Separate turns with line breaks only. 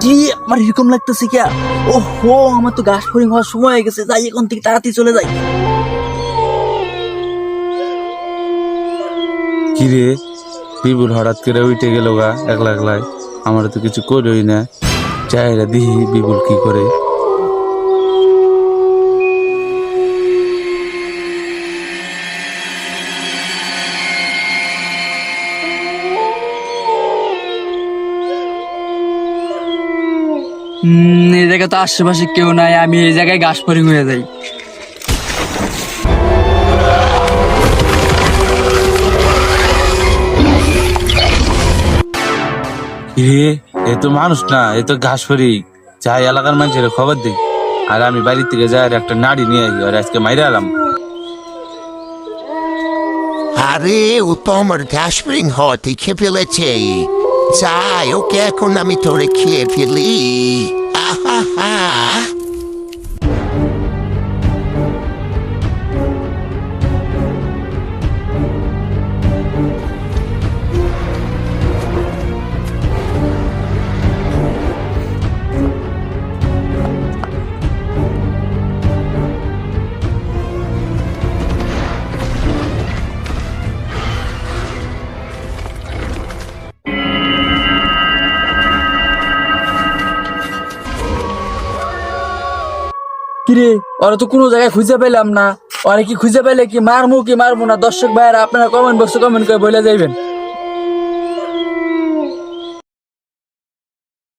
কি আমার এরকম লাগতেছে কি? ওহো, আমার তো ঘাস ফড়িং হওয়ার সময় হয়ে গেছে, যাই এখন থেকে তাড়াতাড়ি চলে যাই।
কি রে, বিপুল হঠাৎ করে উঠে গেল গা একলা একলাই, আমার তো কিছু করেই না। চাইরা দিহি বিপুল কি করে।
এই জায়গায় তো আশেপাশে কেউ নাই, আমি এই জায়গায় ঘাস ফড়িং হয়ে যাই।
রে, এ তো মানুষ না, এ তো ঘাস ফড়িং। যাই এলাকার মানুষের খবর দিই, আর আমি বাড়ি থেকে যাই আর একটা নাড়ি নিয়ে আসি, আর আজকে মাইরা এলাম।
আরে ও তো আমার ঘাস ফড়িং হতে খেয়ে ফেলেছে। যাই, ওকে এখন আমি তোরে খেয়ে ফেলি। আহা।
কিরে, ওরা তো কোনো জায়গায় খুঁজে পেলাম না। ওরা কি খুঁজে পেলে কি মারমু কি মারবো না, দর্শক ভাইয়েরা আপনারা কমেন্ট বক্সে কমেন্ট করে বলে যাইবেন।